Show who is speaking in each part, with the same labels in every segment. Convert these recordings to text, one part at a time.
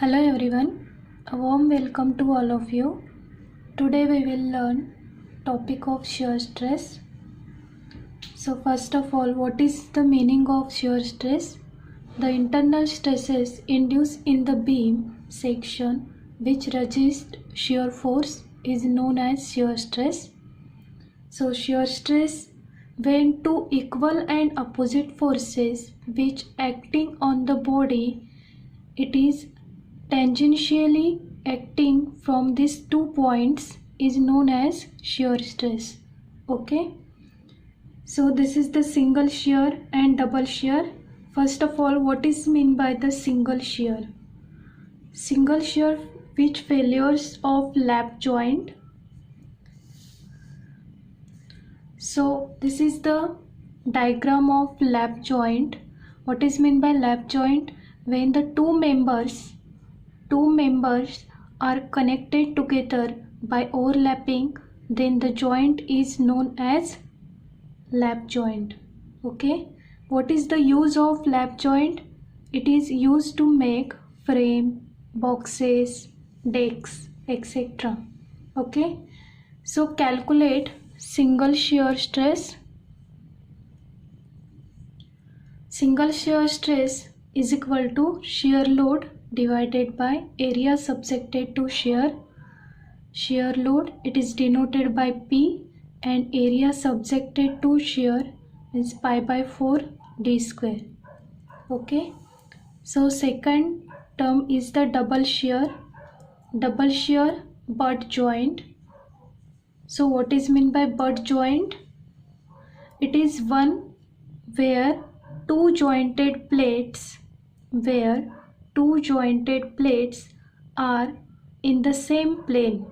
Speaker 1: Hello everyone, a warm welcome to all of you. Today we will learn topic of shear stress. So first of all, what is the meaning of shear stress? The internal stresses induced in the beam section which resist shear force is known as shear stress. So shear stress when two equal and opposite forces which acting on the body, it is tangentially acting from these 2 points is known as shear stress. Okay, so this is the single shear and double shear. First of all, what is meant by the single shear? Single shear which failures of lap joint. So this is the diagram of lap joint. What is meant by lap joint? When the two members are connected together by overlapping, then the joint is known as lap joint. Okay, what is the use of lap joint? It is used to make frame, boxes, decks, etc. Okay, so calculate single shear stress. Single shear stress is equal to shear load divided by area subjected to shear. Shear load, it is denoted by P, and area subjected to shear is pi by 4 d square. Okay, so second term is the double shear butt joint. So what is meant by butt joint? It is one where two jointed plates are in the same plane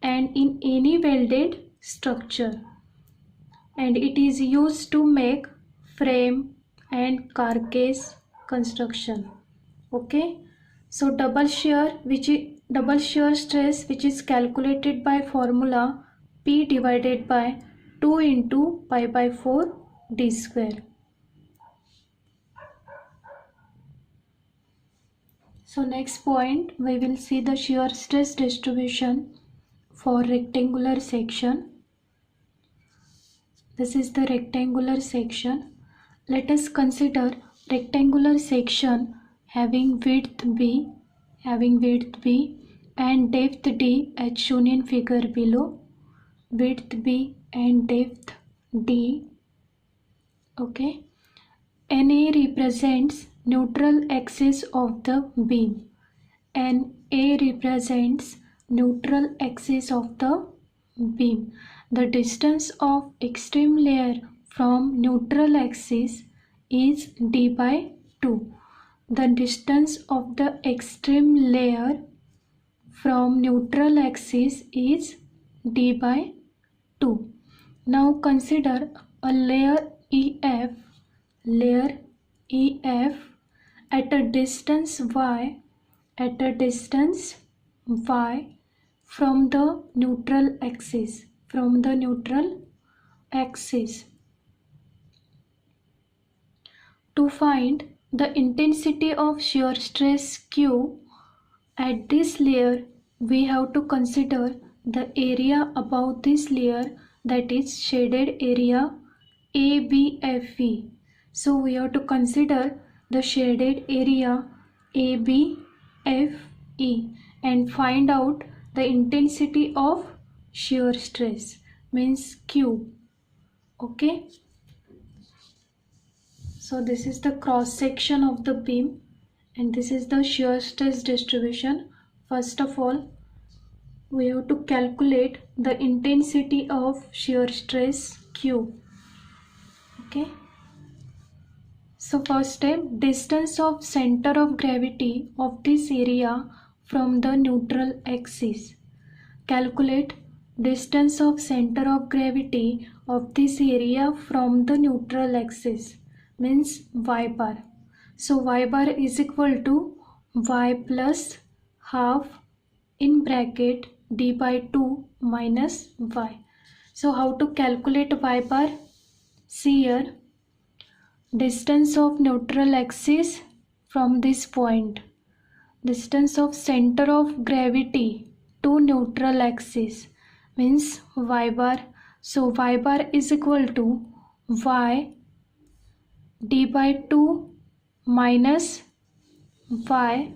Speaker 1: and in any welded structure, and it is used to make frame and carcass construction. Okay, so double shear stress which is calculated by formula P divided by 2 into pi by 4 d square. So next point, we will see the shear stress distribution for rectangular section. This is the rectangular section. Let us consider rectangular section having width B and depth D as shown in figure below. Width B and depth D. Okay, NA represents neutral axis of the beam. NA represents neutral axis of the beam. The distance of extreme layer from neutral axis is d by 2. The distance of the extreme layer from neutral axis is d by 2. Now consider a layer EF at a distance y from the neutral axis. To find the intensity of shear stress Q at this layer, we have to consider the area above this layer, that is shaded area ABFE. So we have to consider the shaded area ABFE and find out the intensity of shear stress, means Q. Okay, so this is the cross section of the beam and this is the shear stress distribution. First of all, we have to calculate the intensity of shear stress Q. Okay, so first step, distance of center of gravity of this area from the neutral axis. Calculate distance of center of gravity of this area from the neutral axis, means y bar. So y bar is equal to y plus half in bracket d by 2 minus y. So how to calculate y bar? See here, distance of neutral axis from this point, distance of center of gravity to neutral axis means y bar. So y bar is equal to y d by 2 minus y.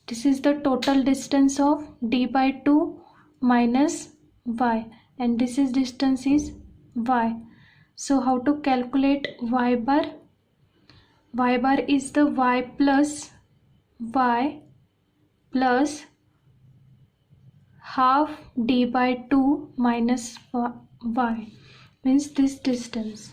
Speaker 1: This is the total distance of d by 2 minus y, and this is distance is y. So how to calculate y bar? Y bar is the y plus half d by 2 minus y means this distance.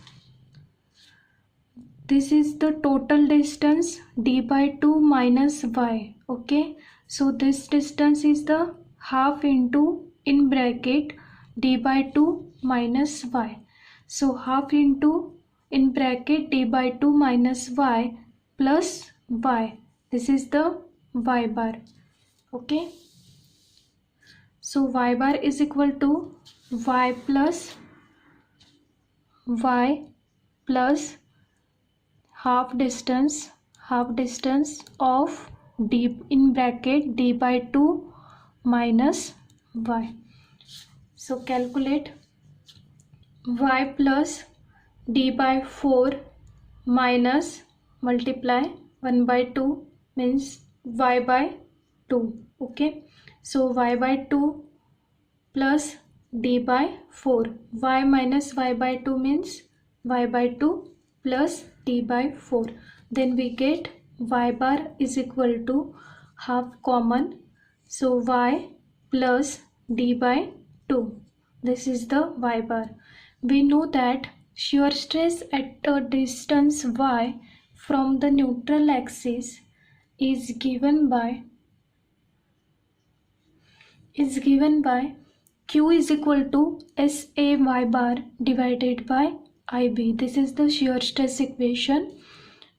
Speaker 1: This is the total distance d by 2 minus y. Okay, so this distance is the half into in bracket d by 2 minus y. So half into in bracket d by 2 minus y plus y. This is the y bar. Okay, so y bar is equal to y plus half distance of d in bracket d by 2 minus y. So calculate y plus d by 4 minus multiply 1 by 2 means y by 2. Okay, so y by 2 plus d by 4, y minus y by 2 means y by 2 plus d by 4. Then we get y bar is equal to half common, so y plus d by 2. This is the y bar. We know that shear stress at a distance y from the neutral axis is given by Q is equal to SA y bar divided by IB. This is the shear stress equation.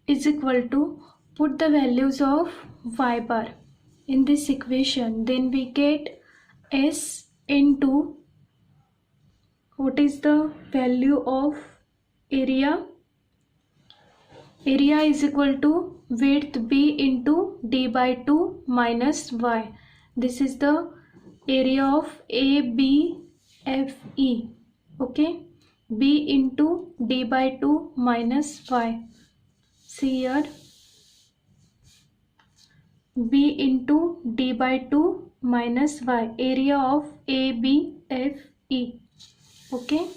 Speaker 1: Is equal to, put the values of y bar in this equation, then we get S into, what is the value of area? Area is equal to width B into d by 2 minus y. This is the area of ABFE. Okay, B into d by 2 minus y. See here, B into d by 2 minus y, area of ABFE. Okay,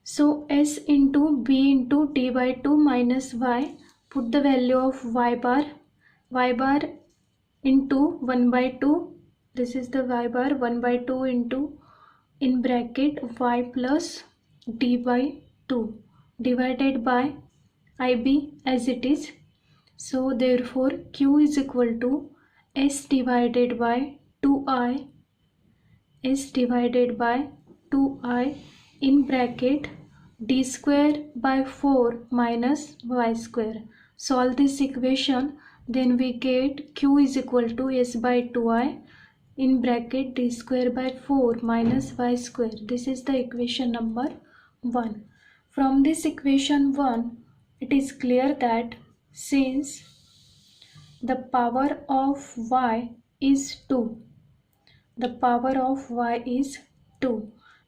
Speaker 1: so S into B into d by 2 minus y, put the value of y bar into 1 by 2, this is the y bar, 1 by 2 into in bracket y plus d by 2 divided by IB as it is. So therefore Q is equal to S divided by 2I in bracket d square by 4 minus y square. Solve this equation, then we get Q is equal to S by 2I in bracket d square by 4 minus y square. This is the equation number 1. From this equation 1, it is clear that since the power of y is 2, the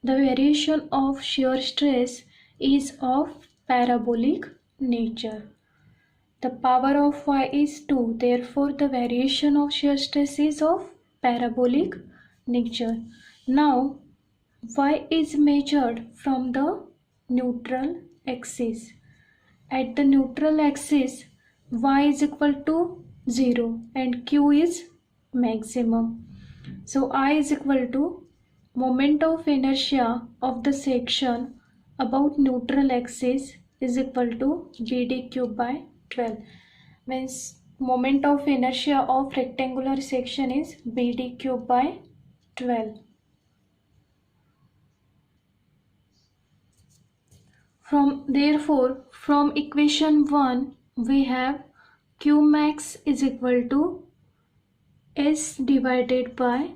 Speaker 1: variation of shear stress is of parabolic nature. The power of y is 2, therefore the variation of shear stress is of parabolic nature. Now y is measured from the neutral axis. At the neutral axis, y is equal to 0 and q is maximum. So I is equal to moment of inertia of the section about neutral axis is equal to BD cube by 12. Means moment of inertia of rectangular section is BD cube by 12. Therefore, from equation 1, we have Q max is equal to S divided by,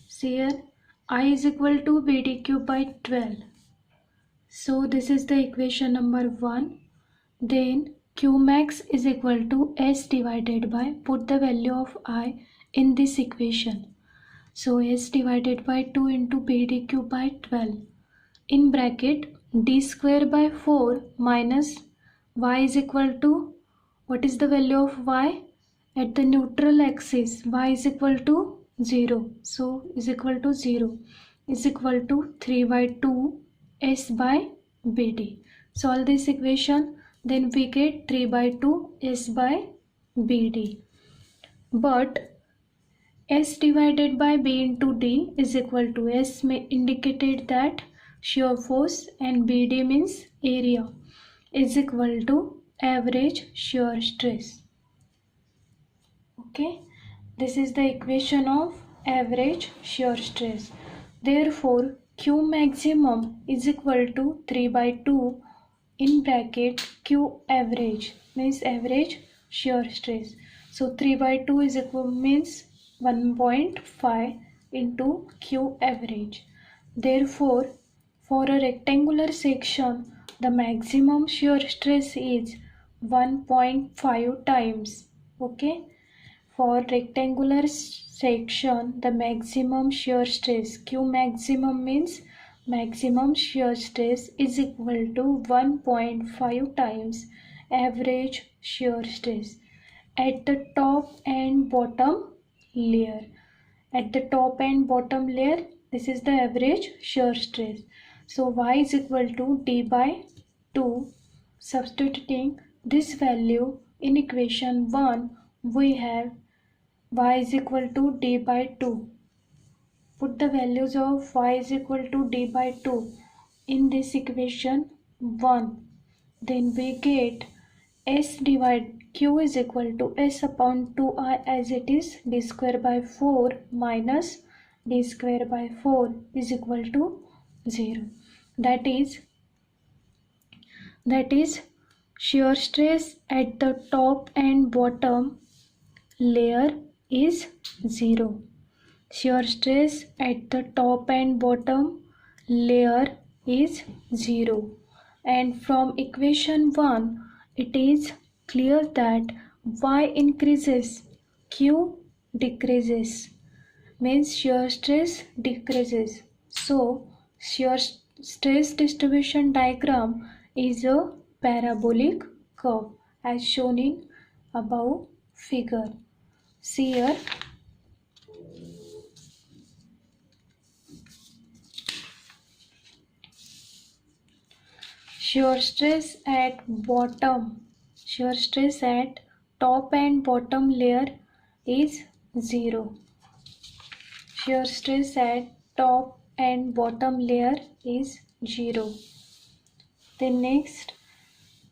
Speaker 1: see here, I is equal to BD cube by 12. So this is the equation number 1. Then Qmax is equal to S divided by, put the value of I in this equation. So S divided by 2 into PdQ by 12. In bracket d square by 4 minus y is equal to, what is the value of y? At the neutral axis y is equal to 0. So is equal to 0 is equal to 3 by 2 S by BD. Solve this equation, then we get 3 by 2 S by BD. But S divided by B into D is equal to, S may indicated that shear force and BD means area, is equal to average shear stress. Okay, this is the equation of average shear stress. Therefore Q maximum is equal to 3 by 2 in bracket Q average means average shear stress. So 3 by 2 is equal means 1.5 into Q average. Therefore for a rectangular section the maximum shear stress is 1.5 times. Okay, for rectangular section the maximum shear stress Q maximum means maximum shear stress is equal to 1.5 times average shear stress at the top and bottom layer. At the top and bottom layer, this is the average shear stress. So y is equal to d by 2. Substituting this value in equation 1, we have y is equal to d by 2. Put the values of y is equal to d by 2 in this equation 1. Then we get S divide Q is equal to S upon 2I as it is, d square by 4 minus d square by 4 is equal to 0. That is shear stress at the top and bottom layer is 0. Shear stress at the top and bottom layer is 0. And from equation 1 it is clear that y increases, Q decreases, means shear stress decreases. So shear stress distribution diagram is a parabolic curve as shown in above figure. See here, shear stress at top and bottom layer is 0. Shear stress at top and bottom layer is 0. Then next,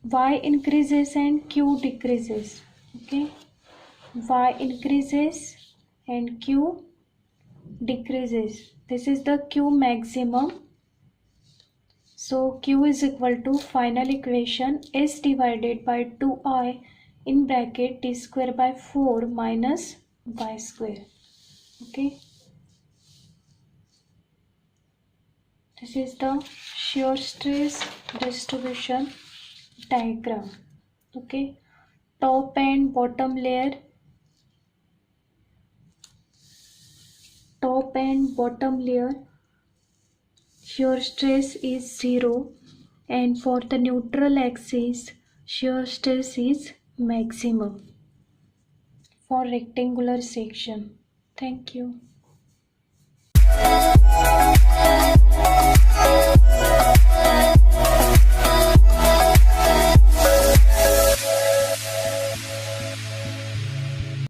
Speaker 1: y increases and Q decreases. Okay, y increases and Q decreases. This is the Q maximum. So Q is equal to final equation S divided by 2I in bracket d square by 4 minus y square. Okay, this is the shear stress distribution diagram. Okay, top and bottom layer, shear stress is 0, and for the neutral axis shear stress is maximum for rectangular section. Thank you.